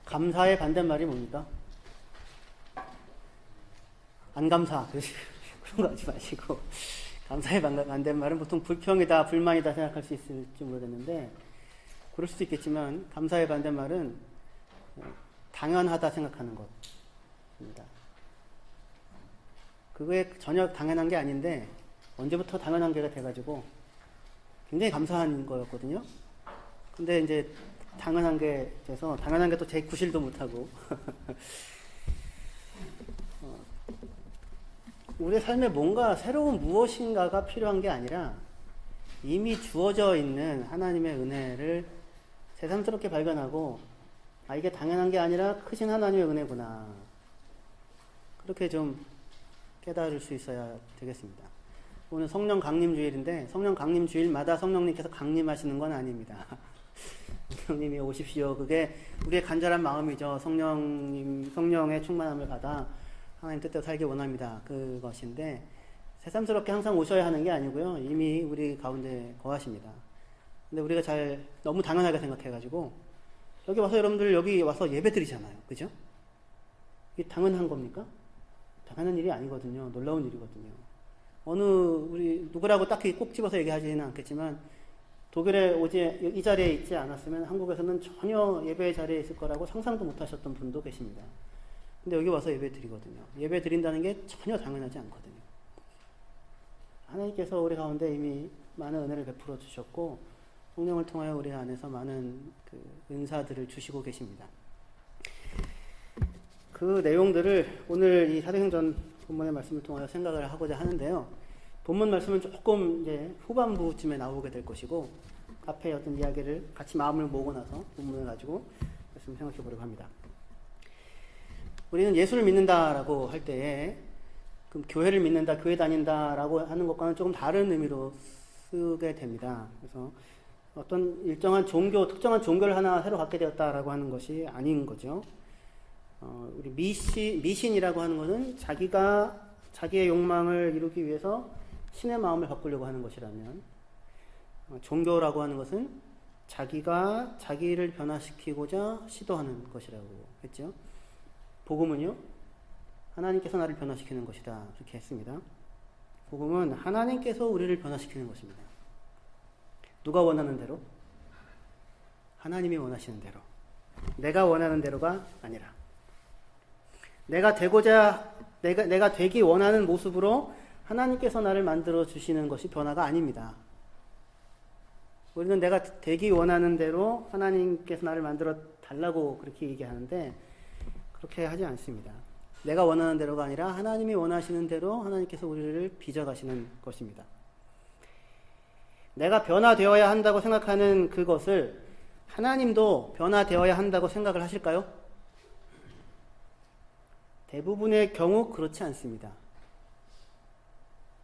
감사의 반대말이 뭡니까? 안 감사. 그런 거 하지 마시고. 감사의 반대말은 보통 불평이다, 불만이다 생각할 수 있을지 모르겠는데, 그럴 수도 있겠지만, 감사의 반대말은 당연하다 생각하는 것입니다. 그게 전혀 당연한 게 아닌데, 언제부터 당연한 게가 돼가지고, 굉장히 감사한 거였거든요. 근데 이제, 당연한 게 돼서, 당연한 게 또 제 구실도 못하고, 우리의 삶에 뭔가 새로운 무엇인가가 필요한 게 아니라 이미 주어져 있는 하나님의 은혜를 새삼스럽게 발견하고, 아, 이게 당연한 게 아니라 크신 하나님의 은혜구나. 그렇게 좀 깨달을 수 있어야 되겠습니다. 오늘 성령 강림 주일인데, 성령 강림 주일마다 성령님께서 강림하시는 건 아닙니다. 성령님이 오십시오. 그게 우리의 간절한 마음이죠. 성령의 충만함을 받아 하나님 뜻대로 살기 원합니다. 그것인데, 새삼스럽게 항상 오셔야 하는 게 아니고요. 이미 우리 가운데 거하십니다. 근데 우리가 너무 당연하게 생각해가지고, 여기 와서 예배 드리잖아요. 그죠? 이게 당연한 겁니까? 당연한 일이 아니거든요. 놀라운 일이거든요. 우리 누구라고 딱히 꼭 집어서 얘기하지는 않겠지만, 독일에 이 자리에 있지 않았으면 한국에서는 전혀 예배 자리에 있을 거라고 상상도 못 하셨던 분도 계십니다. 근데 여기 와서 예배 드리거든요. 예배 드린다는 게 전혀 당연하지 않거든요. 하나님께서 우리 가운데 이미 많은 은혜를 베풀어 주셨고, 성령을 통하여 우리 안에서 많은 은사들을 주시고 계십니다. 그 내용들을 오늘 이 사도행전 본문의 말씀을 통하여 생각을 하고자 하는데요. 본문 말씀은 조금 이제 후반부쯤에 나오게 될 것이고, 앞에 어떤 이야기를 같이 마음을 모으고 나서 본문을 가지고 말씀을 생각해 보려고 합니다. 우리는 예수를 믿는다라고 할 때에, 그럼 교회를 믿는다, 교회 다닌다라고 하는 것과는 조금 다른 의미로 쓰게 됩니다. 그래서 어떤 일정한 특정한 종교를 하나 새로 갖게 되었다라고 하는 것이 아닌 거죠. 우리 미신이라고 하는 것은 자기의 욕망을 이루기 위해서 신의 마음을 바꾸려고 하는 것이라면, 종교라고 하는 것은 자기가 자기를 변화시키고자 시도하는 것이라고 했죠. 복음은요, 하나님께서 나를 변화시키는 것이다. 이렇게 했습니다. 복음은 하나님께서 우리를 변화시키는 것입니다. 누가 원하는 대로? 하나님이 원하시는 대로. 내가 원하는 대로가 아니라. 내가 되기 원하는 모습으로 하나님께서 나를 만들어 주시는 것이 변화가 아닙니다. 우리는 내가 되기 원하는 대로 하나님께서 나를 만들어 달라고 그렇게 얘기하는데, 그렇게 하지 않습니다. 내가 원하는 대로가 아니라 하나님이 원하시는 대로 하나님께서 우리를 빚어가시는 것입니다. 내가 변화되어야 한다고 생각하는 그것을 하나님도 변화되어야 한다고 생각을 하실까요? 대부분의 경우 그렇지 않습니다.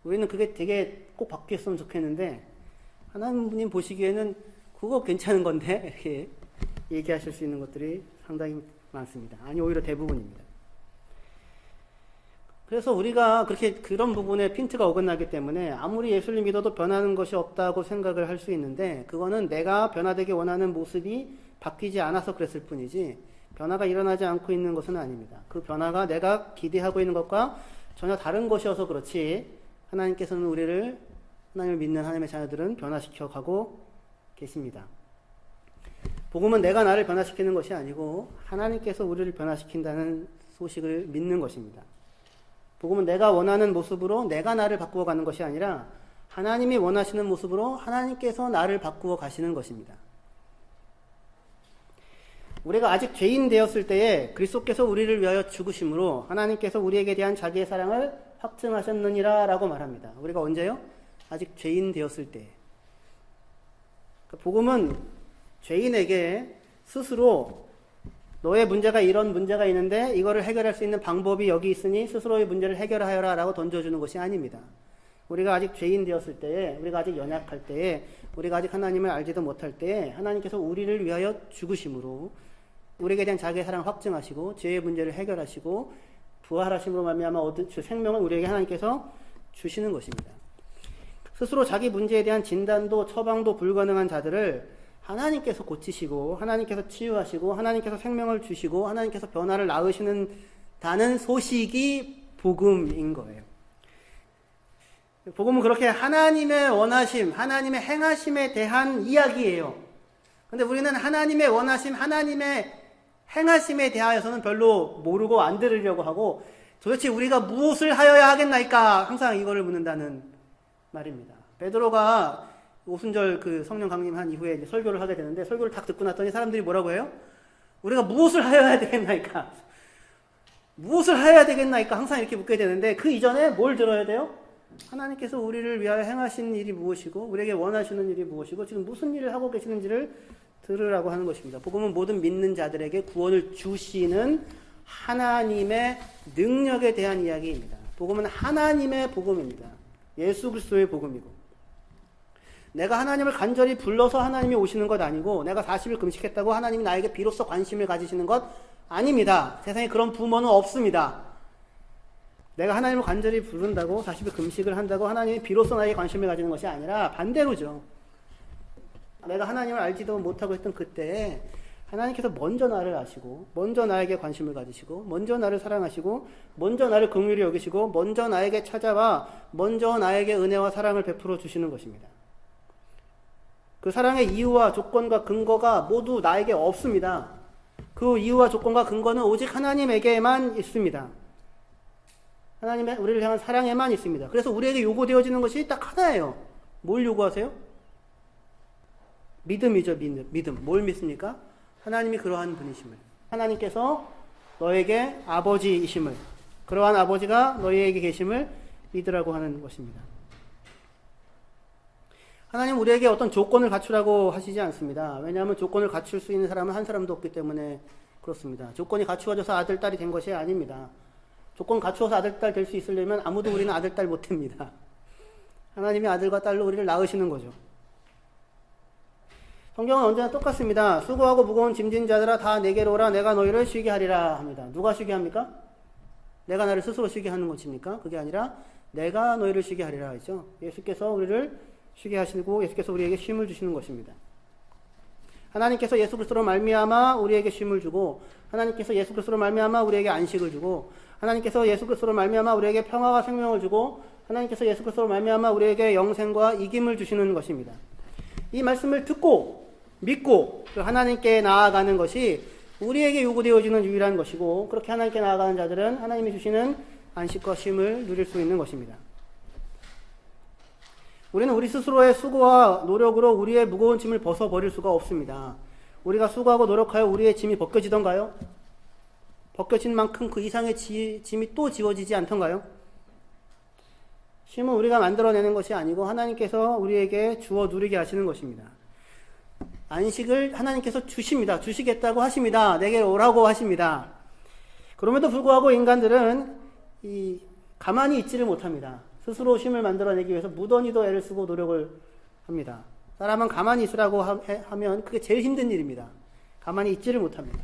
우리는 그게 되게 꼭 바뀌었으면 좋겠는데, 하나님 보시기에는 그거 괜찮은 건데 이렇게 얘기하실 수 있는 것들이 상당히 많습니다. 아니, 오히려 대부분입니다. 그래서 우리가 그런 부분에 핀트가 어긋나기 때문에 아무리 예수를 믿어도 변하는 것이 없다고 생각을 할 수 있는데, 그거는 내가 변화되기 원하는 모습이 바뀌지 않아서 그랬을 뿐이지 변화가 일어나지 않고 있는 것은 아닙니다. 그 변화가 내가 기대하고 있는 것과 전혀 다른 것이어서 그렇지, 하나님께서는 하나님을 믿는 하나님의 자녀들은 변화시켜 가고 계십니다. 복음은 내가 나를 변화시키는 것이 아니고 하나님께서 우리를 변화시킨다는 소식을 믿는 것입니다. 복음은 내가 원하는 모습으로 내가 나를 바꾸어 가는 것이 아니라 하나님이 원하시는 모습으로 하나님께서 나를 바꾸어 가시는 것입니다. 우리가 아직 죄인 되었을 때에 그리스도께서 우리를 위하여 죽으심으로 하나님께서 우리에게 대한 자기의 사랑을 확증하셨느니라 라고 말합니다. 우리가 언제요? 아직 죄인 되었을 때. 복음은 죄인에게 스스로 너의 문제가 이런 문제가 있는데 이거를 해결할 수 있는 방법이 여기 있으니 스스로의 문제를 해결하여라 라고 던져주는 것이 아닙니다. 우리가 아직 죄인 되었을 때에, 우리가 아직 연약할 때에, 우리가 아직 하나님을 알지도 못할 때에 하나님께서 우리를 위하여 죽으심으로 우리에게 대한 자기의 사랑을 확증하시고 죄의 문제를 해결하시고 부활하심으로 말미암아 얻은 생명을 우리에게 하나님께서 주시는 것입니다. 스스로 자기 문제에 대한 진단도 처방도 불가능한 자들을 하나님께서 고치시고 하나님께서 치유하시고 하나님께서 생명을 주시고 하나님께서 변화를 낳으시는다는 소식이 복음인 거예요. 복음은 그렇게 하나님의 원하심, 하나님의 행하심에 대한 이야기예요. 근데 우리는 하나님의 원하심, 하나님의 행하심에 대하여서는 별로 모르고 안 들으려고 하고 도대체 우리가 무엇을 하여야 하겠나이까 항상 이거를 묻는다는 말입니다. 베드로가 오순절 그 성령 강림한 이후에 이제 설교를 하게 되는데 설교를 딱 듣고 났더니 사람들이 뭐라고 해요? 우리가 무엇을 하여야 되겠나이까? 무엇을 하여야 되겠나이까? 항상 이렇게 묻게 되는데 그 이전에 뭘 들어야 돼요? 하나님께서 우리를 위하여 행하신 일이 무엇이고 우리에게 원하시는 일이 무엇이고 지금 무슨 일을 하고 계시는지를 들으라고 하는 것입니다. 복음은 모든 믿는 자들에게 구원을 주시는 하나님의 능력에 대한 이야기입니다. 복음은 하나님의 복음입니다. 예수 그리스도의 복음이고 내가 하나님을 간절히 불러서 하나님이 오시는 것 아니고 내가 40일 금식했다고 하나님이 나에게 비로소 관심을 가지시는 것 아닙니다. 세상에 그런 부모는 없습니다. 내가 하나님을 간절히 부른다고 40일 금식을 한다고 하나님이 비로소 나에게 관심을 가지는 것이 아니라 반대로죠. 내가 하나님을 알지도 못하고 했던 그때에 하나님께서 먼저 나를 아시고 먼저 나에게 관심을 가지시고 먼저 나를 사랑하시고 먼저 나를 긍휼히 여기시고 먼저 나에게 찾아와 먼저 나에게 은혜와 사랑을 베풀어 주시는 것입니다. 그 사랑의 이유와 조건과 근거가 모두 나에게 없습니다. 그 이유와 조건과 근거는 오직 하나님에게만 있습니다. 하나님의 우리를 향한 사랑에만 있습니다. 그래서 우리에게 요구되어지는 것이 딱 하나예요. 뭘 요구하세요? 믿음이죠. 믿음. 뭘 믿습니까? 하나님이 그러한 분이심을. 하나님께서 너에게 아버지이심을. 그러한 아버지가 너희에게 계심을 믿으라고 하는 것입니다. 하나님 우리에게 어떤 조건을 갖추라고 하시지 않습니다. 왜냐하면 조건을 갖출 수 있는 사람은 한 사람도 없기 때문에 그렇습니다. 조건이 갖추어져서 아들, 딸이 된 것이 아닙니다. 조건 갖추어서 아들, 딸 될 수 있으려면 아무도 우리는 아들, 딸 못 됩니다. 하나님이 아들과 딸로 우리를 낳으시는 거죠. 성경은 언제나 똑같습니다. 수고하고 무거운 짐진 자들아 다 내게로 오라 내가 너희를 쉬게 하리라 합니다. 누가 쉬게 합니까? 내가 나를 스스로 쉬게 하는 것입니까? 그게 아니라 내가 너희를 쉬게 하리라 하죠. 예수께서 우리를 쉬게 하시고 예수께서 우리에게 쉼을 주시는 것입니다. 하나님께서 예수 그리스도로 말미암아 우리에게 쉼을 주고 하나님께서 예수 그리스도로 말미암아 우리에게 안식을 주고 하나님께서 예수 그리스도로 말미암아 우리에게 평화와 생명을 주고 하나님께서 예수 그리스도로 말미암아 우리에게 영생과 이김을 주시는 것입니다. 이 말씀을 듣고 믿고 하나님께 나아가는 것이 우리에게 요구되어지는 유일한 것이고 그렇게 하나님께 나아가는 자들은 하나님이 주시는 안식과 쉼을 누릴 수 있는 것입니다. 우리는 우리 스스로의 수고와 노력으로 우리의 무거운 짐을 벗어버릴 수가 없습니다. 우리가 수고하고 노력하여 우리의 짐이 벗겨지던가요? 벗겨진 만큼 그 이상의 짐이 또 지워지지 않던가요? 쉼은 우리가 만들어내는 것이 아니고 하나님께서 우리에게 주어 누리게 하시는 것입니다. 안식을 하나님께서 주십니다. 주시겠다고 하십니다. 내게 오라고 하십니다. 그럼에도 불구하고 인간들은 가만히 있지를 못합니다. 스스로 쉼을 만들어내기 위해서 무던히도 애를 쓰고 노력을 합니다. 사람은 가만히 있으라고 하면 그게 제일 힘든 일입니다. 가만히 있지를 못합니다.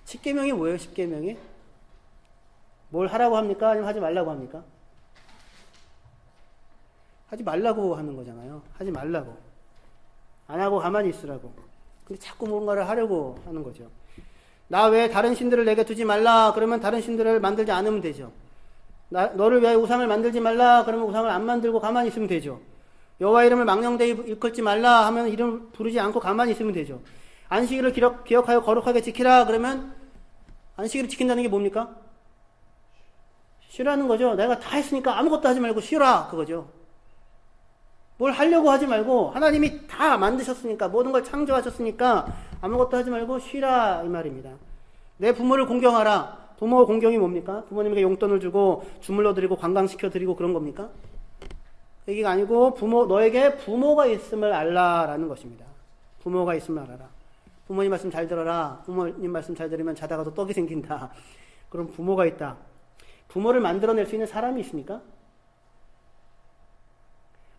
십계명이 뭐예요? 십계명이? 뭘 하라고 합니까? 아니면 하지 말라고 합니까? 하지 말라고 하는 거잖아요. 하지 말라고. 안 하고 가만히 있으라고. 근데 자꾸 뭔가를 하려고 하는 거죠. 나 외에 다른 신들을 내게 두지 말라. 그러면 다른 신들을 만들지 않으면 되죠. 너를 위하여 우상을 만들지 말라. 그러면 우상을 안 만들고 가만히 있으면 되죠. 여호와 이름을 망령되이 일컫지 말라 하면 이름 부르지 않고 가만히 있으면 되죠. 안식일을 기억하여 거룩하게 지키라. 그러면 안식일을 지킨다는 게 뭡니까? 쉬라는 거죠. 내가 다 했으니까 아무것도 하지 말고 쉬라. 그거죠. 뭘 하려고 하지 말고 하나님이 다 만드셨으니까 모든 걸 창조하셨으니까 아무것도 하지 말고 쉬라 이 말입니다. 내 부모를 공경하라. 부모 공경이 뭡니까? 부모님에게 용돈을 주고 주물러 드리고 관광시켜 드리고 그런 겁니까? 그 얘기가 아니고 너에게 부모가 있음을 알라라는 것입니다. 부모가 있음을 알아라. 부모님 말씀 잘 들어라. 부모님 말씀 잘 들으면 자다가도 떡이 생긴다. 그럼 부모가 있다. 부모를 만들어낼 수 있는 사람이 있습니까?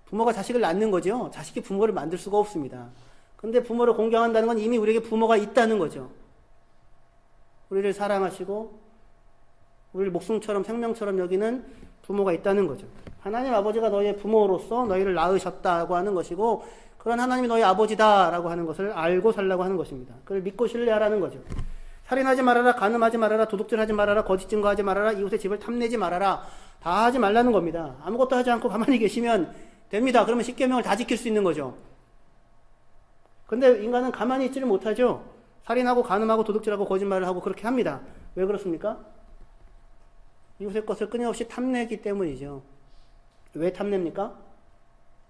부모가 자식을 낳는 거죠. 자식이 부모를 만들 수가 없습니다. 근데 부모를 공경한다는 건 이미 우리에게 부모가 있다는 거죠. 우리를 사랑하시고 우리를 목숨처럼 생명처럼 여기는 부모가 있다는 거죠. 하나님 아버지가 너희의 부모로서 너희를 낳으셨다고 하는 것이고 그 그런 하나님이 너희 아버지다라고 하는 것을 알고 살라고 하는 것입니다. 그걸 믿고 신뢰하라는 거죠. 살인하지 말아라, 간음하지 말아라, 도둑질하지 말아라, 거짓 증거하지 말아라, 이웃의 집을 탐내지 말아라. 다 하지 말라는 겁니다. 아무것도 하지 않고 가만히 계시면 됩니다. 그러면 십계명을 다 지킬 수 있는 거죠. 근데 인간은 가만히 있지를 못하죠. 살인하고 간음하고 도둑질하고 거짓말을 하고 그렇게 합니다. 왜 그렇습니까? 이웃의 것을 끊임없이 탐내기 때문이죠. 왜 탐냅니까?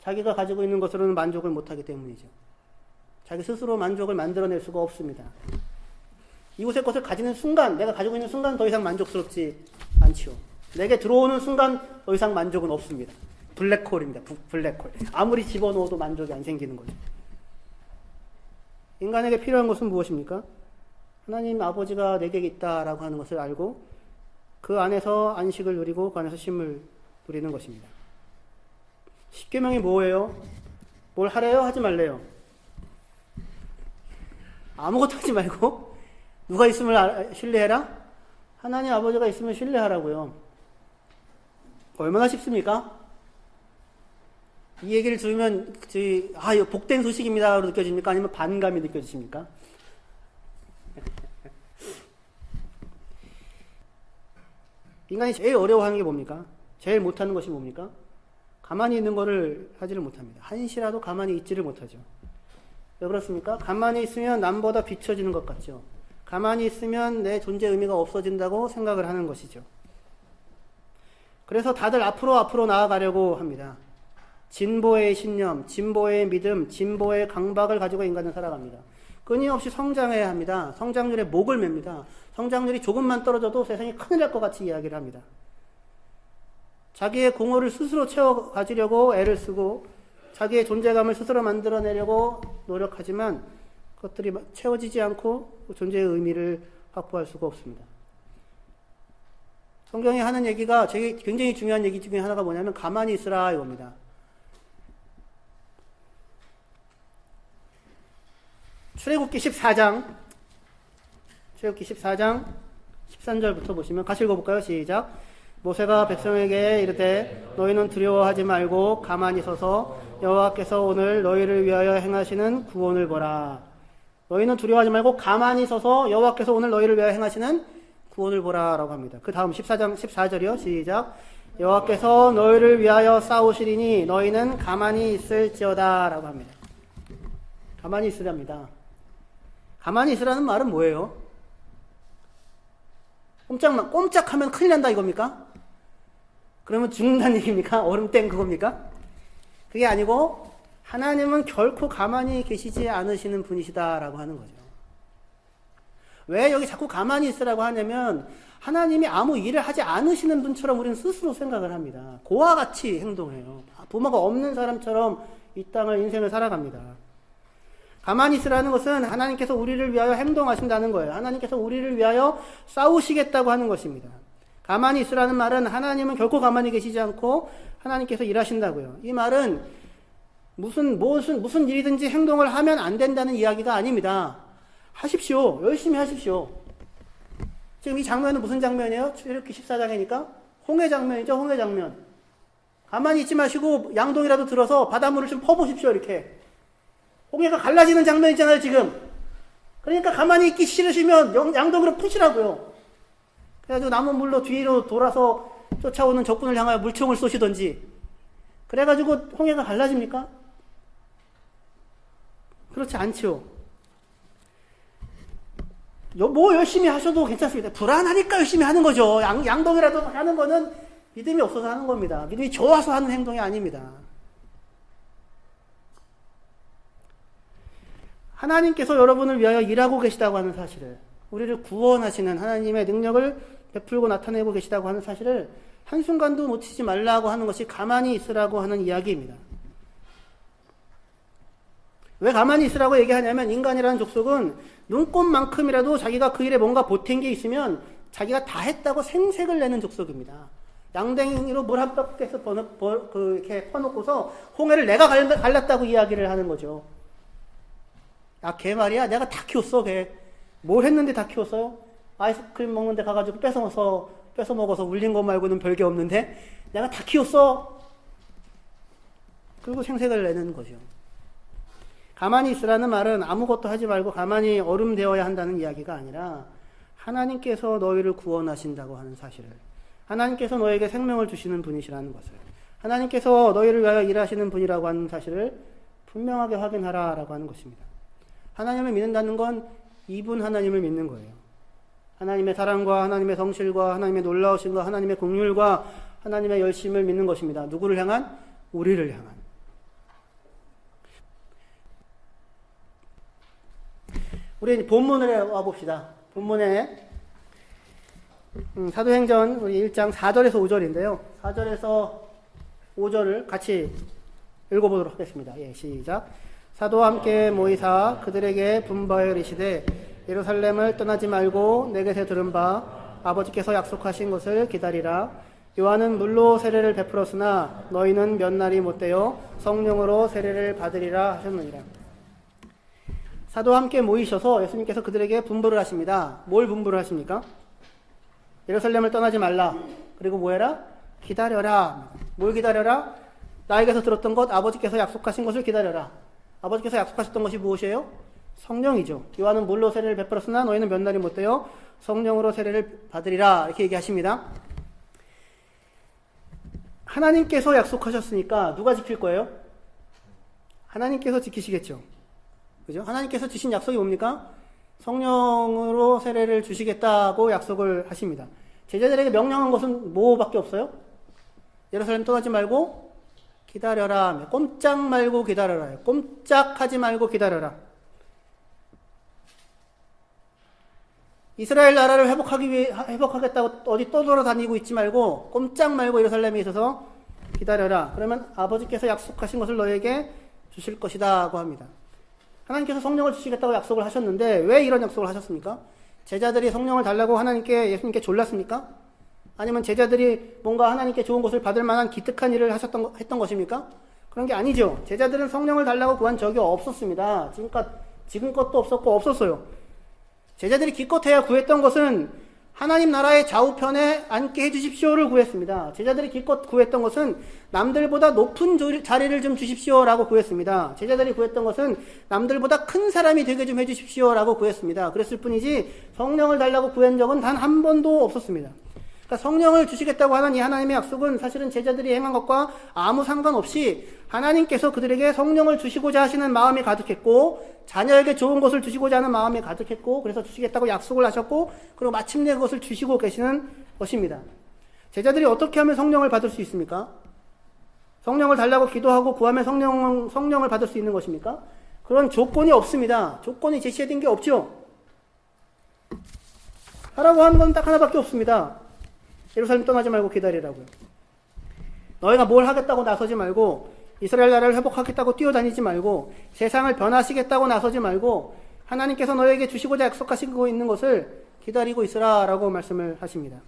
자기가 가지고 있는 것으로는 만족을 못하기 때문이죠. 자기 스스로 만족을 만들어낼 수가 없습니다. 이웃의 것을 가지는 순간, 내가 가지고 있는 순간 더 이상 만족스럽지 않지요. 내게 들어오는 순간 더 이상 만족은 없습니다. 블랙홀입니다. 블랙홀. 아무리 집어넣어도 만족이 안 생기는 거죠. 인간에게 필요한 것은 무엇입니까? 하나님 아버지가 내게 있다라고 하는 것을 알고 그 안에서 안식을 누리고 그 안에서 쉼을 누리는 것입니다. 십계명이 뭐예요? 뭘 하래요? 하지 말래요? 아무것도 하지 말고 누가 있음을 신뢰해라? 하나님 아버지가 있으면 신뢰하라고요. 얼마나 쉽습니까? 이 얘기를 들으면 이거 복된 소식입니다로 느껴집니까? 아니면 반감이 느껴지십니까? 인간이 제일 어려워하는 게 뭡니까? 제일 못하는 것이 뭡니까? 가만히 있는 거를 하지를 못합니다. 한시라도 가만히 있지를 못하죠. 왜 그렇습니까? 가만히 있으면 남보다 비춰지는 것 같죠. 가만히 있으면 내 존재 의미가 없어진다고 생각을 하는 것이죠. 그래서 다들 앞으로 나아가려고 합니다. 진보의 신념, 진보의 믿음, 진보의 강박을 가지고 인간은 살아갑니다. 끊임없이 성장해야 합니다. 성장률에 목을 맵니다. 성장률이 조금만 떨어져도 세상이 큰일 날 것 같이 이야기를 합니다. 자기의 공허를 스스로 채워 가지려고 애를 쓰고 자기의 존재감을 스스로 만들어내려고 노력하지만 그것들이 채워지지 않고 존재의 의미를 확보할 수가 없습니다. 성경이 하는 얘기가 굉장히 중요한 얘기 중에 하나가 뭐냐면 가만히 있으라 이겁니다. 출애굽기 14장 13절부터 보시면 같이 읽어볼까요? 시작. 모세가 백성에게 이르되 너희는 두려워하지 말고 가만히 서서 여호와께서 오늘 너희를 위하여 행하시는 구원을 보라. 너희는 두려워하지 말고 가만히 서서 여호와께서 오늘 너희를 위하여 행하시는 구원을 보라 라고 합니다. 그 다음 14장 14절이요. 시작. 여호와께서 너희를 위하여 싸우시리니 너희는 가만히 있을지어다 라고 합니다. 가만히 있으랍니다. 가만히 있으라는 말은 뭐예요? 꼼짝하면 큰일 난다 이겁니까? 그러면 죽는다는 얘기입니까? 얼음 땡 그겁니까? 그게 아니고 하나님은 결코 가만히 계시지 않으시는 분이시다라고 하는 거죠. 왜 여기 자꾸 가만히 있으라고 하냐면 하나님이 아무 일을 하지 않으시는 분처럼 우리는 스스로 생각을 합니다. 고와 같이 행동해요. 부모가 없는 사람처럼 이 땅을 인생을 살아갑니다. 가만히 있으라는 것은 하나님께서 우리를 위하여 행동하신다는 거예요. 하나님께서 우리를 위하여 싸우시겠다고 하는 것입니다. 가만히 있으라는 말은 하나님은 결코 가만히 계시지 않고 하나님께서 일하신다고요. 이 말은 무슨 일이든지 행동을 하면 안 된다는 이야기가 아닙니다. 하십시오. 열심히 하십시오. 지금 이 장면은 무슨 장면이에요? 출애굽기 14장이니까 홍해 장면이죠. 홍해 장면. 가만히 있지 마시고 양동이라도 들어서 바닷물을 좀 퍼보십시오. 이렇게. 홍해가 갈라지는 장면이잖아요, 지금. 그러니까 가만히 있기 싫으시면 양동이로 푸시라고요. 그래가지고 남은 물로 뒤로 돌아서 쫓아오는 적군을 향하여 물총을 쏘시던지. 그래가지고 홍해가 갈라집니까? 그렇지 않죠. 뭐 열심히 하셔도 괜찮습니다. 불안하니까 열심히 하는 거죠. 양동이라도 하는 거는 믿음이 없어서 하는 겁니다. 믿음이 좋아서 하는 행동이 아닙니다. 하나님께서 여러분을 위하여 일하고 계시다고 하는 사실을, 우리를 구원하시는 하나님의 능력을 베풀고 나타내고 계시다고 하는 사실을 한순간도 놓치지 말라고 하는 것이 가만히 있으라고 하는 이야기입니다. 왜 가만히 있으라고 얘기하냐면 인간이라는 족속은 눈꼽만큼이라도 자기가 그 일에 뭔가 보탠 게 있으면 자기가 다 했다고 생색을 내는 족속입니다. 양댕이로 물 한 벽에서 이렇게 퍼놓고서 홍해를 내가 갈랐다고 이야기를 하는 거죠. 개 말이야. 내가 다 키웠어, 개. 뭘 했는데 다 키웠어요? 아이스크림 먹는데 가가지고 뺏어 먹어서 울린 것 말고는 별게 없는데 내가 다 키웠어. 그리고 생색을 내는 거죠. 가만히 있으라는 말은 아무것도 하지 말고 가만히 얼음되어야 한다는 이야기가 아니라 하나님께서 너희를 구원하신다고 하는 사실을, 하나님께서 너에게 생명을 주시는 분이시라는 것을, 하나님께서 너희를 위하여 일하시는 분이라고 하는 사실을 분명하게 확인하라라고 하는 것입니다. 하나님을 믿는다는 건 이분 하나님을 믿는 거예요. 하나님의 사랑과 하나님의 성실과 하나님의 놀라우심과 하나님의 긍휼과 하나님의 열심을 믿는 것입니다. 누구를 향한? 우리를 향한. 우리 본문에 와봅시다. 본문에 사도행전 우리 1장 4절에서 5절인데요. 4절에서 5절을 같이 읽어보도록 하겠습니다. 예, 시작. 사도와 함께 모이사 그들에게 분부하여 이르시되 예루살렘을 떠나지 말고 내게서 들은 바 아버지께서 약속하신 것을 기다리라. 요한은 물로 세례를 베풀었으나 너희는 몇 날이 못되어 성령으로 세례를 받으리라 하셨느니라. 사도와 함께 모이셔서 예수님께서 그들에게 분부를 하십니다. 뭘 분부를 하십니까? 예루살렘을 떠나지 말라. 그리고 뭐 해라? 기다려라. 뭘 기다려라? 나에게서 들었던 것, 아버지께서 약속하신 것을 기다려라. 아버지께서 약속하셨던 것이 무엇이에요? 성령이죠. 요한은 물로 세례를 베풀었으나 너희는 몇 날이 못되어 성령으로 세례를 받으리라. 이렇게 얘기하십니다. 하나님께서 약속하셨으니까 누가 지킬 거예요? 하나님께서 지키시겠죠. 그죠? 하나님께서 주신 약속이 뭡니까? 성령으로 세례를 주시겠다고 약속을 하십니다. 제자들에게 명령한 것은 뭐밖에 없어요? 예루살렘 떠나지 말고 기다려라. 꼼짝 말고 기다려라. 꼼짝하지 말고 기다려라. 이스라엘 나라를 회복하겠다고 어디 떠돌아다니고 있지 말고 꼼짝 말고 예루살렘에 있어서 기다려라. 그러면 아버지께서 약속하신 것을 너에게 주실 것이다고 합니다. 하나님께서 성령을 주시겠다고 약속을 하셨는데 왜 이런 약속을 하셨습니까? 제자들이 성령을 달라고 예수님께 졸랐습니까? 아니면 제자들이 뭔가 하나님께 좋은 것을 받을 만한 기특한 일을 했던 것입니까? 그런 게 아니죠. 제자들은 성령을 달라고 구한 적이 없었습니다. 지금껏도 없었고 없었어요. 제자들이 기껏해야 구했던 것은 하나님 나라의 좌우편에 앉게 해주십시오를 구했습니다. 제자들이 기껏 구했던 것은 남들보다 높은 자리를 좀 주십시오라고 구했습니다. 제자들이 구했던 것은 남들보다 큰 사람이 되게 좀 해주십시오라고 구했습니다. 그랬을 뿐이지 성령을 달라고 구한 적은 단 한 번도 없었습니다. 그러니까 성령을 주시겠다고 하는 이 하나님의 약속은 사실은 제자들이 행한 것과 아무 상관없이 하나님께서 그들에게 성령을 주시고자 하시는 마음이 가득했고 자녀에게 좋은 것을 주시고자 하는 마음이 가득했고 그래서 주시겠다고 약속을 하셨고 그리고 마침내 그것을 주시고 계시는 것입니다. 제자들이 어떻게 하면 성령을 받을 수 있습니까? 성령을 달라고 기도하고 구하면 성령을 받을 수 있는 것입니까? 그런 조건이 없습니다. 조건이 제시된 게 없죠. 하라고 하는 건 딱 하나밖에 없습니다. 예루살렘 떠나지 말고 기다리라고요. 너희가 뭘 하겠다고 나서지 말고 이스라엘 나라를 회복하겠다고 뛰어다니지 말고 세상을 변화하시겠다고 나서지 말고 하나님께서 너에게 주시고자 약속하시고 있는 것을 기다리고 있으라라고 말씀을 하십니다.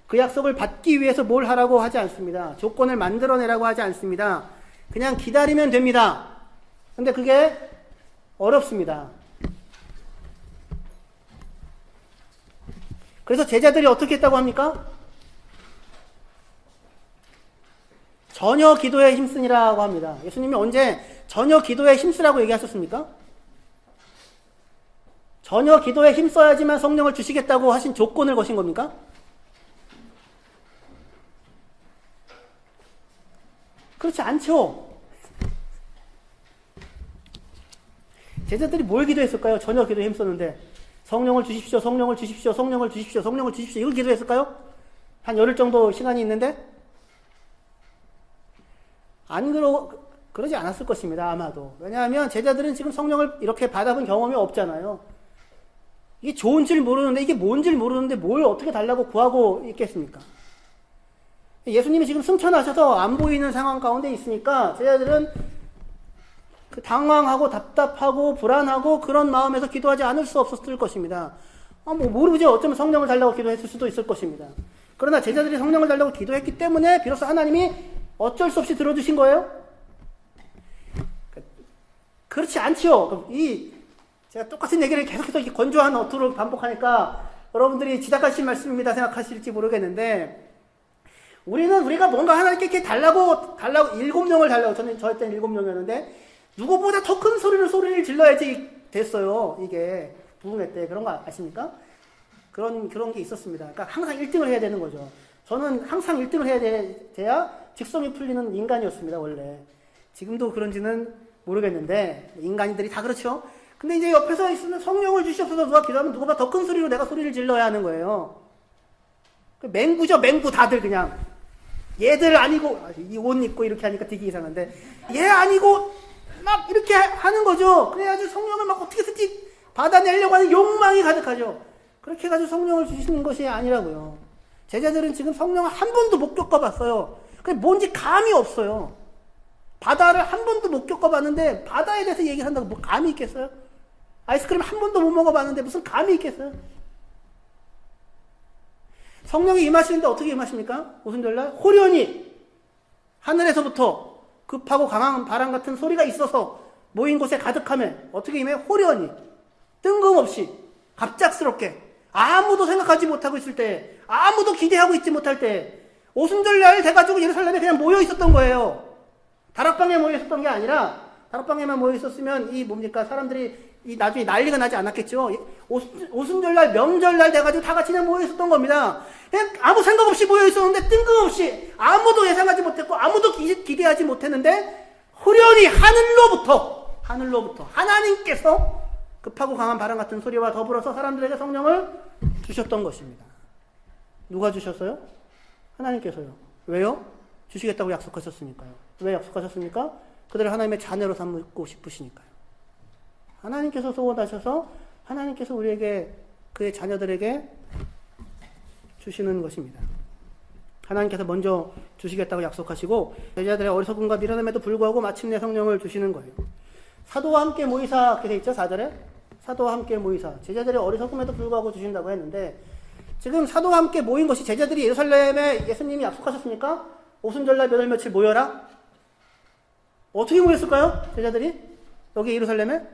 그 약속을 받기 위해서 뭘 하라고 하지 않습니다. 조건을 만들어내라고 하지 않습니다. 그냥 기다리면 됩니다. 근데 그게 어렵습니다. 그래서 제자들이 어떻게 했다고 합니까? 전혀 기도에 힘쓰니라고 합니다. 예수님이 언제 전혀 기도에 힘쓰라고 얘기하셨습니까? 전혀 기도에 힘써야지만 성령을 주시겠다고 하신 조건을 거신 겁니까? 그렇지 않죠. 제자들이 뭘 기도했을까요? 전혀 기도에 힘썼는데 성령을 주십시오, 성령을 주십시오, 성령을 주십시오, 성령을 주십시오. 이걸 기도했을까요? 한 열흘 정도 시간이 있는데 그러지 않았을 것입니다. 아마도. 왜냐하면 제자들은 지금 성령을 이렇게 받아본 경험이 없잖아요. 이게 좋은 줄 모르는데 이게 뭔지 모르는데 뭘 어떻게 달라고 구하고 있겠습니까? 예수님이 지금 승천하셔서 안 보이는 상황 가운데 있으니까 제자들은 당황하고 답답하고 불안하고 그런 마음에서 기도하지 않을 수 없었을 것입니다. 모르죠. 어쩌면 성령을 달라고 기도했을 수도 있을 것입니다. 그러나 제자들이 성령을 달라고 기도했기 때문에 비로소 하나님이 어쩔 수 없이 들어주신 거예요? 그렇지 않죠. 제가 똑같은 얘기를 계속해서 이렇게 건조한 어투로 반복하니까 여러분들이 지닥하신 말씀입니다 생각하실지 모르겠는데 우리가 뭔가 하나님께 이렇게 달라고 7명을 달라고 저희 때는 7명이었는데 누구보다 더 큰 소리를 질러야지 됐어요. 이게 부흥회 때 그런 거 아십니까? 그런 게 있었습니다. 그러니까 항상 1등을 해야 되는 거죠. 저는 항상 1등을 해야 돼야 직성이 풀리는 인간이었습니다, 원래. 지금도 그런지는 모르겠는데, 인간들이 다 그렇죠? 근데 이제 옆에서 있으면 성령을 주시옵소서 누가 기도하면 누구보다 더 큰 소리로 내가 소리를 질러야 하는 거예요. 맹구죠, 맹구 다들 그냥. 얘들 아니고, 이 옷 입고 이렇게 하니까 되게 이상한데, 얘 아니고, 막 이렇게 하는 거죠. 그래야지 성령을 막 어떻게 든지 받아내려고 하는 욕망이 가득하죠. 그렇게 해가지고 성령을 주시는 것이 아니라고요. 제자들은 지금 성령을 한 번도 못 겪어봤어요. 그게 뭔지 감이 없어요. 바다를 한 번도 못 겪어봤는데 바다에 대해서 얘기를 한다고 뭐 감이 있겠어요? 아이스크림 한 번도 못 먹어봤는데 무슨 감이 있겠어요? 성령이 임하시는데 어떻게 임하십니까? 오순절날 호련히 하늘에서부터 급하고 강한 바람 같은 소리가 있어서 모인 곳에 가득하면 어떻게 임해? 호련히 뜬금없이 갑작스럽게 아무도 생각하지 못하고 있을 때, 아무도 기대하고 있지 못할 때 오순절날 돼가지고 예루살렘에 그냥 모여 있었던 거예요. 다락방에 모여 있었던 게 아니라, 다락방에만 모여 있었으면 사람들이 나중에 난리가 나지 않았겠죠. 오순절날, 명절날 돼가지고 다 같이 그냥 모여 있었던 겁니다. 그냥 아무 생각 없이 모여 있었는데 뜬금없이 아무도 예상하지 못했고 아무도 기대하지 못했는데 호련히 하늘로부터 하나님께서 급하고 강한 바람 같은 소리와 더불어서 사람들에게 성령을 주셨던 것입니다. 누가 주셨어요? 하나님께서요. 왜요? 주시겠다고 약속하셨으니까요. 왜 약속하셨습니까? 그들을 하나님의 자녀로 삼고 싶으시니까요. 하나님께서 소원하셔서 하나님께서 우리에게, 그의 자녀들에게 주시는 것입니다. 하나님께서 먼저 주시겠다고 약속하시고 제자들의 어리석음과 미련함에도 불구하고 마침내 성령을 주시는 거예요. 사도와 함께 모이사 이렇게 돼 있죠. 4절에 사도와 함께 모이사, 제자들의 어리석음에도 불구하고 주신다고 했는데, 지금 사도와 함께 모인 것이 제자들이 예루살렘에 예수님이 약속하셨습니까? 오순절날 몇 월 며칠 모여라? 어떻게 모였을까요? 제자들이 여기 예루살렘에?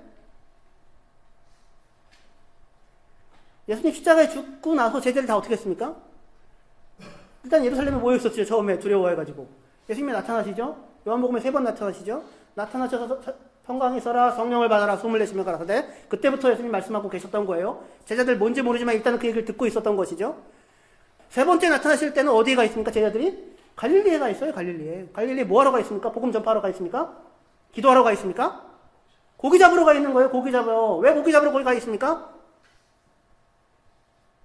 예수님 십자가에 죽고 나서 제자들이 다 어떻게 했습니까? 일단 예루살렘에 모여 있었죠. 처음에 두려워해가지고. 예수님이 나타나시죠. 요한복음에 3번 나타나시죠. 나타나셔서 평강이 있어라, 성령을 받아라, 숨을 내쉬며 가라사대. 그때부터 예수님 말씀하고 계셨던 거예요. 제자들 뭔지 모르지만 일단은 그 얘기를 듣고 있었던 것이죠. 3번째 나타나실 때는 어디에 가 있습니까? 제자들이 갈릴리에 가 있어요. 갈릴리에 뭐 하러 가 있습니까? 복음 전파하러 가 있습니까? 기도하러 가 있습니까? 고기 잡으러 가 있는 거예요. 고기 잡으러. 왜 고기 잡으러 거기 가 있습니까?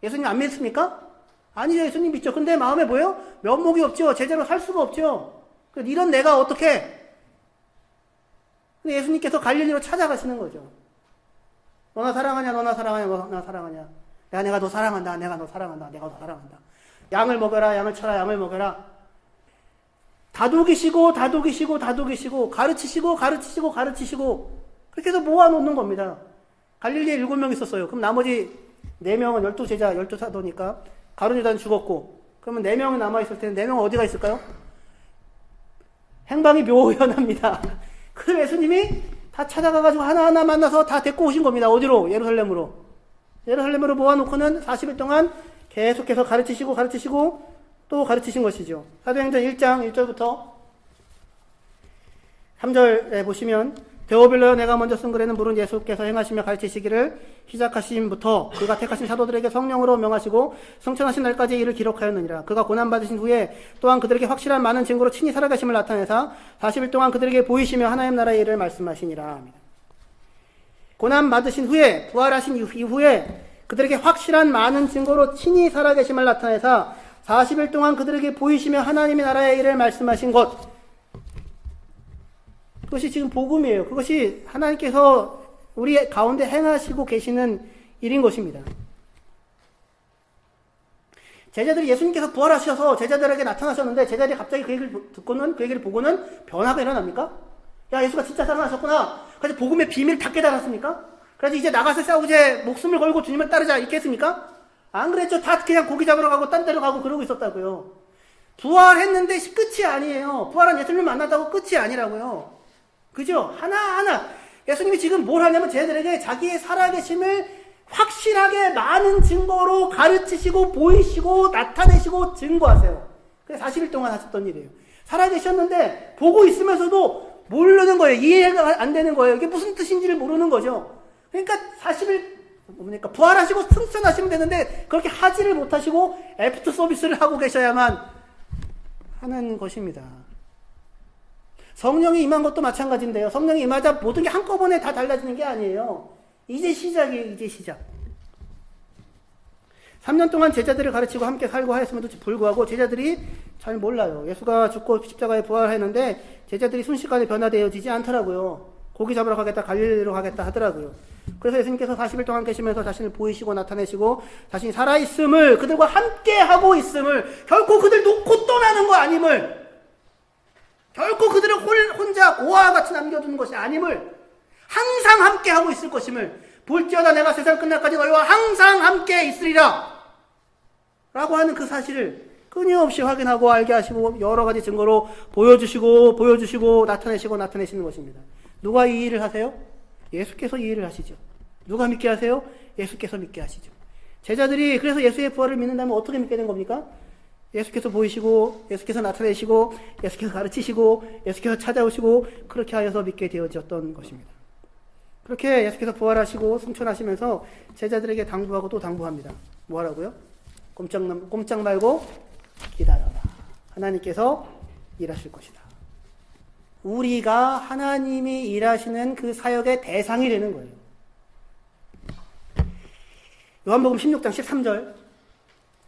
예수님 안 믿습니까? 아니죠. 예수님 믿죠. 근데 마음에 뭐예요? 면목이 없죠. 제자로 살 수가 없죠. 이런 내가 어떻게? 근데 예수님께서 갈릴리로 찾아가시는 거죠. 너나 사랑하냐, 너나 사랑하냐, 너나 사랑하냐. 야, 내가 너 사랑한다, 내가 너 사랑한다, 내가 너 사랑한다. 양을 먹여라, 양을 쳐라, 양을 먹여라. 다독이시고, 가르치시고. 그렇게 해서 모아놓는 겁니다. 갈릴리에 7명 있었어요. 그럼 나머지 4명은 12제자, 12사도니까 가룟유다는 죽었고, 그러면 4명이 남아있을 텐데 4명은 어디가 있을까요? 행방이 묘연합니다. 그럼 예수님이 다 찾아가가지고 하나하나 만나서 다 데리고 오신 겁니다. 어디로? 예루살렘으로. 예루살렘으로 모아놓고는 40일 동안 계속해서 가르치시고 또 가르치신 것이죠. 사도행전 1장 1절부터 3절에 보시면, 데오빌로여, 내가 먼저 쓴 글에는 물은 예수께서 행하시며 가르치시기를 시작하심부터 그가 택하신 사도들에게 성령으로 명하시고 성천하신 날까지 이를 기록하였느니라. 그가 고난받으신 후에 또한 그들에게 확실한 많은 증거로 친히 살아계심을 나타내사 40일 동안 그들에게 보이시며 하나님 나라의 일을 말씀하시니라. 고난받으신 후에, 부활하신 이후에 그들에게 확실한 많은 증거로 친히 살아계심을 나타내사 40일 동안 그들에게 보이시며 하나님의 나라의 일을 말씀하신 것, 그것이 지금 복음이에요. 그것이 하나님께서 우리 가운데 행하시고 계시는 일인 것입니다. 제자들이 예수님께서 부활하셔서 제자들에게 나타나셨는데 제자들이 갑자기 그 얘기를 듣고는, 그 얘기를 보고는 변화가 일어납니까? 야, 예수가 진짜 살아나셨구나. 그래서 복음의 비밀을 다 깨달았습니까? 그래서 이제 나가서 싸우제, 목숨을 걸고 주님을 따르자, 이렇게 했습니까? 안 그랬죠. 다 그냥 고기 잡으러 가고 딴 데로 가고 그러고 있었다고요. 부활했는데 끝이 아니에요. 부활한 예수님을 만났다고 끝이 아니라고요. 그죠? 하나하나. 예수님이 지금 뭘 하냐면 쟤들에게 자기의 살아계심을 확실하게 많은 증거로 가르치시고 보이시고 나타내시고 증거하세요. 그게 40일 동안 하셨던 일이에요. 살아계셨는데 보고 있으면서도 모르는 거예요. 이해가 안 되는 거예요. 이게 무슨 뜻인지를 모르는 거죠. 그러니까 40일 뭡니까? 부활하시고 승천하시면 되는데 그렇게 하지를 못하시고 애프터 서비스를 하고 계셔야만 하는 것입니다. 성령이 임한 것도 마찬가지인데요. 성령이 임하자 모든 게 한꺼번에 다 달라지는 게 아니에요. 이제 시작이에요. 이제 시작. 3년 동안 제자들을 가르치고 함께 살고 하였음에도 불구하고 제자들이 잘 몰라요. 예수가 죽고 십자가에 부활했는데 제자들이 순식간에 변화되어지지 않더라고요. 고기 잡으러 가겠다, 갈릴리로 가겠다 하더라고요. 그래서 예수님께서 40일 동안 계시면서 자신을 보이시고 나타내시고 자신이 살아있음을, 그들과 함께 하고 있음을, 결코 그들 놓고 떠나는 거 아님을, 결코 그들을 혼자 고아와 같이 남겨두는 것이 아님을, 항상 함께 하고 있을 것임을, 볼지어다 내가 세상 끝날까지 너희와 항상 함께 있으리라 라고 하는 그 사실을 끊임없이 확인하고 알게 하시고 여러 가지 증거로 보여주시고 나타내시는 것입니다. 누가 이 일을 하세요? 예수께서 이 일을 하시죠. 누가 믿게 하세요? 예수께서 믿게 하시죠. 제자들이 그래서 예수의 부활을 믿는다면 어떻게 믿게 된 겁니까? 예수께서 보이시고, 예수께서 나타내시고, 예수께서 가르치시고, 예수께서 찾아오시고, 그렇게 하여서 믿게 되어졌던 것입니다. 그렇게 예수께서 부활하시고 승천하시면서 제자들에게 당부하고 또 당부합니다. 뭐 하라고요? 꼼짝 말고 기다려라. 하나님께서 일하실 것이다. 우리가 하나님이 일하시는 그 사역의 대상이 되는 거예요. 요한복음 16장 13절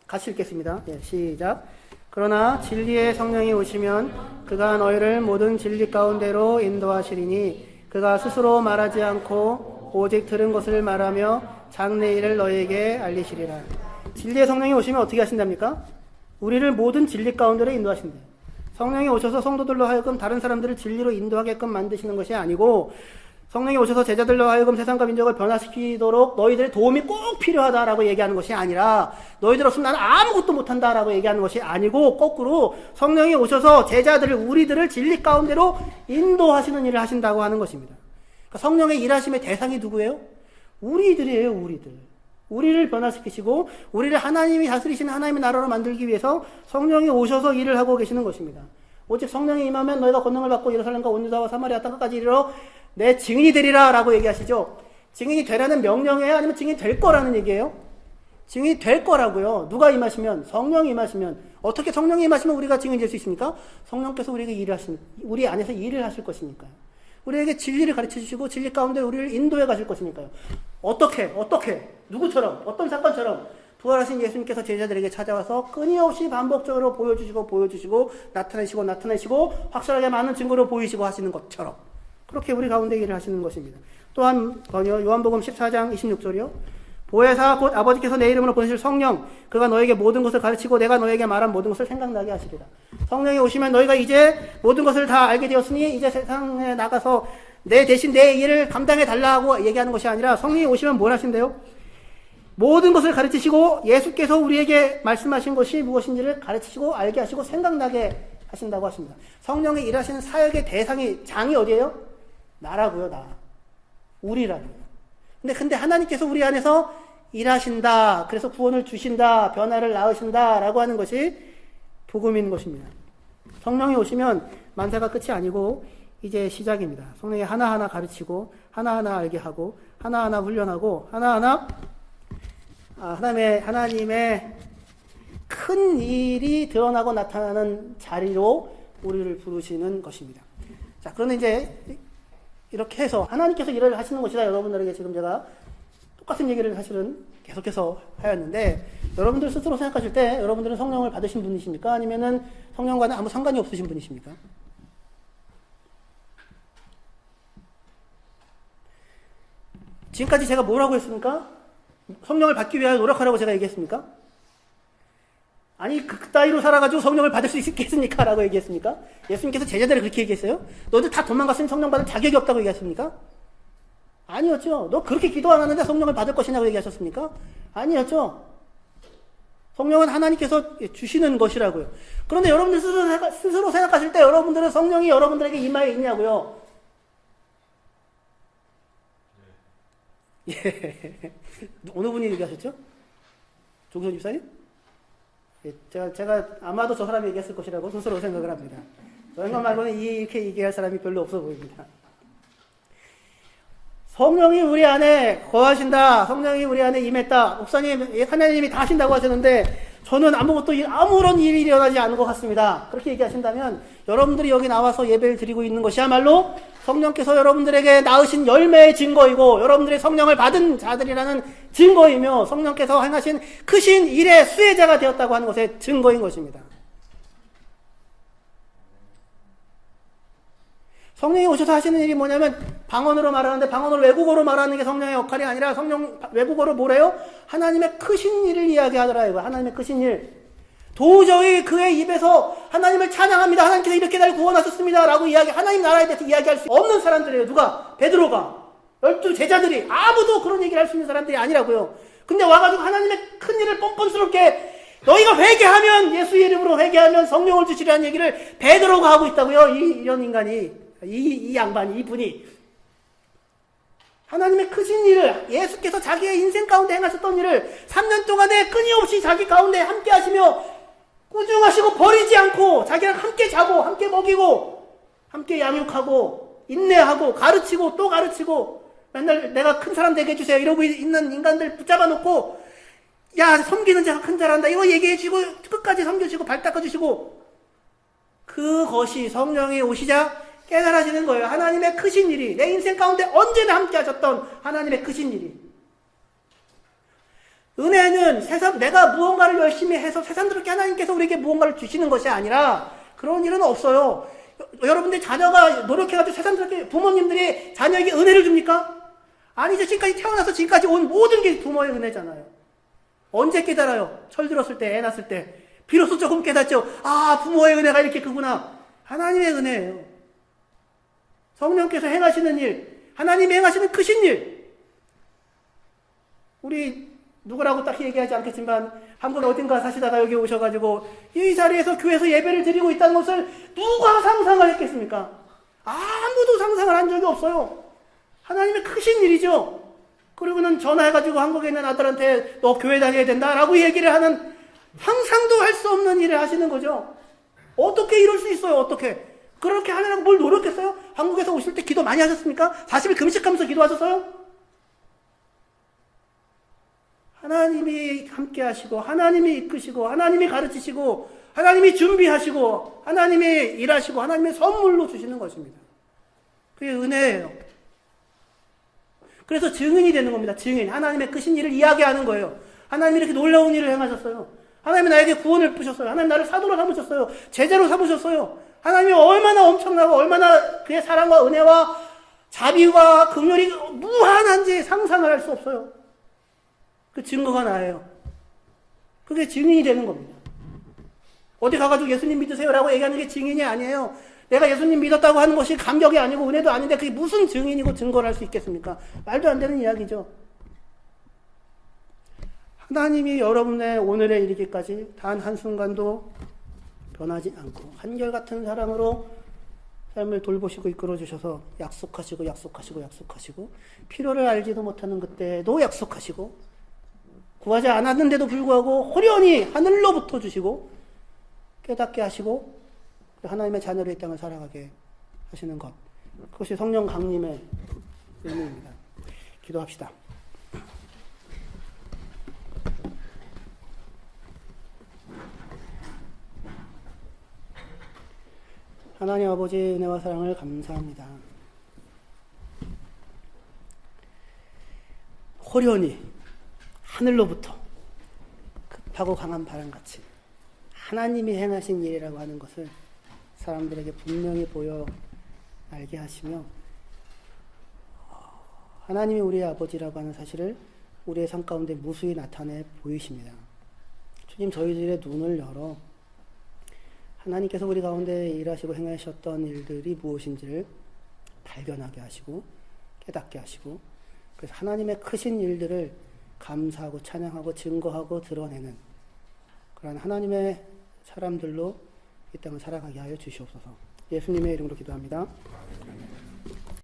같이 읽겠습니다. 네, 시작. 그러나 진리의 성령이 오시면 그가 너희를 모든 진리 가운데로 인도하시리니 그가 스스로 말하지 않고 오직 들은 것을 말하며 장래일을 너희에게 알리시리라. 진리의 성령이 오시면 어떻게 하신답니까? 우리를 모든 진리 가운데로 인도하신대요. 성령이 오셔서 성도들로 하여금 다른 사람들을 진리로 인도하게끔 만드시는 것이 아니고, 성령이 오셔서 제자들로 하여금 세상과 민족을 변화시키도록 너희들의 도움이 꼭 필요하다라고 얘기하는 것이 아니라, 너희들 없으면 나는 아무것도 못한다라고 얘기하는 것이 아니고, 거꾸로 성령이 오셔서 제자들을, 우리들을 진리 가운데로 인도하시는 일을 하신다고 하는 것입니다. 그러니까 성령의 일하심의 대상이 누구예요? 우리들이에요. 우리를 변화시키시고 우리를 하나님이 다스리시는 하나님의 나라로 만들기 위해서 성령이 오셔서 일을 하고 계시는 것입니다. 오직 성령이 임하면 너희가 권능을 받고 예루살렘과 온 유다와 사마리아 땅까지 이르러 내 증인이 되리라 라고 얘기하시죠. 증인이 되라는 명령이에요? 아니면 증인이 될 거라는 얘기예요? 증인이 될 거라고요. 누가 임하시면? 성령이 임하시면. 어떻게 성령이 임하시면 우리가 증인이 될 수 있습니까? 성령께서 우리 안에서 일을 하실 것이니까요. 우리에게 진리를 가르쳐 주시고 진리 가운데 우리를 인도해 가실 것이니까요. 어떻게 누구처럼, 어떤 사건처럼 부활하신 예수님께서 제자들에게 찾아와서 끊임없이 반복적으로 보여주시고 나타내시고 확실하게 많은 증거로 보이시고 하시는 것처럼 그렇게 우리 가운데 일을 하시는 것입니다. 또한 요한복음 14장 26절이요. 보혜사 곧 아버지께서 내 이름으로 보내실 성령, 그가 너에게 모든 것을 가르치고 내가 너에게 말한 모든 것을 생각나게 하시리라. 성령이 오시면 너희가 이제 모든 것을 다 알게 되었으니 이제 세상에 나가서 내 대신 내 일을 감당해 달라고 얘기하는 것이 아니라, 성령이 오시면 뭘 하신대요? 모든 것을 가르치시고 예수께서 우리에게 말씀하신 것이 무엇인지를 가르치시고 알게 하시고 생각나게 하신다고 하십니다. 성령이 일하시는 사역의 장이 어디예요? 나라고요. 나. 우리라고요. 근데 하나님께서 우리 안에서 일하신다. 그래서 구원을 주신다. 변화를 낳으신다. 라고 하는 것이 복음인 것입니다. 성령이 오시면 만세가 끝이 아니고 이제 시작입니다. 성령이 하나하나 가르치고 하나하나 알게 하고 하나하나 훈련하고 하나하나 하나님의 큰 일이 드러나고 나타나는 자리로 우리를 부르시는 것입니다. 자, 그런데 이제 이렇게 해서 하나님께서 일을 하시는 것이다. 여러분들에게 지금 제가 똑같은 얘기를 사실은 계속해서 하였는데, 여러분들 스스로 생각하실 때 여러분들은 성령을 받으신 분이십니까? 아니면은 성령과는 아무 상관이 없으신 분이십니까? 지금까지 제가 뭐라고 했습니까? 성령을 받기 위하여 노력하라고 제가 얘기했습니까? 아니, 그 따위로 살아가지고 성령을 받을 수 있겠습니까? 라고 얘기했습니까? 예수님께서 제자들을 그렇게 얘기했어요? 너희들 다 도망갔으니 성령 받을 자격이 없다고 얘기했습니까? 아니었죠. 너 그렇게 기도 안 하는데 성령을 받을 것이냐고 얘기하셨습니까? 아니었죠. 성령은 하나님께서 주시는 것이라고요. 그런데 여러분들 스스로 생각하실 때 여러분들은 성령이 여러분들에게 임하여 있냐고요? 예. 어느 분이 얘기하셨죠? 조기선 집사님? 예, 제가 아마도 저 사람이 얘기했을 것이라고 스스로 생각을 합니다. 저런 것 말고는 이렇게 얘기할 사람이 별로 없어 보입니다. 성령이 우리 안에 거하신다. 성령이 우리 안에 임했다. 목사님, 하나님이 다 하신다고 하셨는데 저는 아무런 일이 일어나지 않은 것 같습니다. 그렇게 얘기하신다면 여러분들이 여기 나와서 예배를 드리고 있는 것이야말로 성령께서 여러분들에게 낳으신 열매의 증거이고 여러분들이 성령을 받은 자들이라는 증거이며 성령께서 행하신 크신 일의 수혜자가 되었다고 하는 것의 증거인 것입니다. 성령이 오셔서 하시는 일이 뭐냐면 방언으로 말하는데 방언을 외국어로 말하는 게 성령의 역할이 아니라 성령 외국어로 뭐래요? 하나님의 크신 일을 이야기하더라 이거. 하나님의 크신 일. 도저히 그의 입에서 하나님을 찬양합니다. 하나님께서 이렇게 날 구원하셨습니다. 라고 하나님 나라에 대해서 이야기할 수 없는 사람들이에요. 누가? 베드로가. 12 제자들이. 아무도 그런 얘기를 할 수 있는 사람들이 아니라고요. 근데 와가지고 하나님의 큰 일을 뻔뻔스럽게 너희가 회개하면 예수의 이름으로 회개하면 성령을 주시라는 얘기를 베드로가 하고 있다고요. 이런 인간이. 이 양반이, 이분이. 하나님의 크신 일을, 예수께서 자기의 인생 가운데 행하셨던 일을 3년 동안에 끊임없이 자기 가운데 함께 하시며 꾸중하시고 버리지 않고 자기랑 함께 자고 함께 먹이고 함께 양육하고 인내하고 가르치고 또 가르치고 맨날 내가 큰 사람 되게 해주세요 이러고 있는 인간들 붙잡아 놓고 야 섬기는 자가 큰 자란다 이거 얘기해 주시고 끝까지 섬겨주시고 발 닦아주시고 그것이 성령이 오시자 깨달아지는 거예요. 하나님의 크신 일이 내 인생 가운데 언제나 함께 하셨던 하나님의 크신 일이. 은혜는 내가 무언가를 열심히 해서 세상스럽게 하나님께서 우리에게 무언가를 주시는 것이 아니라 그런 일은 없어요. 여러분들 자녀가 노력해가지고 세상스럽게 부모님들이 자녀에게 은혜를 줍니까? 아니죠. 지금까지 태어나서 지금까지 온 모든 게 부모의 은혜잖아요. 언제 깨달아요? 철들었을 때, 애 낳았을 때. 비로소 조금 깨닫죠. 아, 부모의 은혜가 이렇게 크구나. 하나님의 은혜예요. 성령께서 행하시는 일, 하나님이 행하시는 크신 일. 우리 누구라고 딱히 얘기하지 않겠지만 한국 어딘가 사시다가 여기 오셔가지고 이 자리에서 교회에서 예배를 드리고 있다는 것을 누가 상상을 했겠습니까? 아무도 상상을 한 적이 없어요. 하나님의 크신 일이죠. 그리고는 전화해가지고 한국에 있는 아들한테 너 교회 다녀야 된다라고 얘기를 하는 상상도 할 수 없는 일을 하시는 거죠. 어떻게 이럴 수 있어요? 어떻게? 그렇게 하느라고 뭘 노력했어요? 한국에서 오실 때 기도 많이 하셨습니까? 40일 금식하면서 기도하셨어요? 하나님이 함께 하시고 하나님이 이끄시고 하나님이 가르치시고 하나님이 준비하시고 하나님이 일하시고 하나님의 선물로 주시는 것입니다. 그게 은혜예요. 그래서 증인이 되는 겁니다. 증인. 하나님의 크신 일을 이야기하는 거예요. 하나님이 이렇게 놀라운 일을 행하셨어요. 하나님이 나에게 구원을 베푸셨어요. 하나님 나를 사도로 삼으셨어요. 제자로 삼으셨어요. 하나님이 얼마나 엄청나고 얼마나 그의 사랑과 은혜와 자비와 긍휼이 무한한지 상상을 할 수 없어요. 그 증거가 나예요. 그게 증인이 되는 겁니다. 어디 가가지고 예수님 믿으세요라고 얘기하는 게 증인이 아니에요. 내가 예수님 믿었다고 하는 것이 감격이 아니고 은혜도 아닌데 그게 무슨 증인이고 증거를 할 수 있겠습니까? 말도 안 되는 이야기죠. 하나님이 여러분의 오늘에 이르기까지 단 한순간도 변하지 않고 한결같은 사랑으로 삶을 돌보시고 이끌어주셔서 약속하시고 필요를 알지도 못하는 그때도 약속하시고 구하지 않았는데도 불구하고 호련히 하늘로부터 주시고 깨닫게 하시고 하나님의 자녀로 이 땅을 살아가게 하시는 것, 그것이 성령 강림의 의미입니다. 기도합시다. 하나님 아버지 은혜와 사랑을 감사합니다. 호련히 하늘로부터 급하고 강한 바람같이 하나님이 행하신 일이라고 하는 것을 사람들에게 분명히 보여 알게 하시며 하나님이 우리의 아버지라고 하는 사실을 우리의 삶 가운데 무수히 나타내 보이십니다. 주님, 저희들의 눈을 열어 하나님께서 우리 가운데 일하시고 행하셨던 일들이 무엇인지를 발견하게 하시고 깨닫게 하시고 그래서 하나님의 크신 일들을 감사하고 찬양하고 증거하고 드러내는 그런 하나님의 사람들로 이 땅을 살아가게 하여 주시옵소서. 예수님의 이름으로 기도합니다.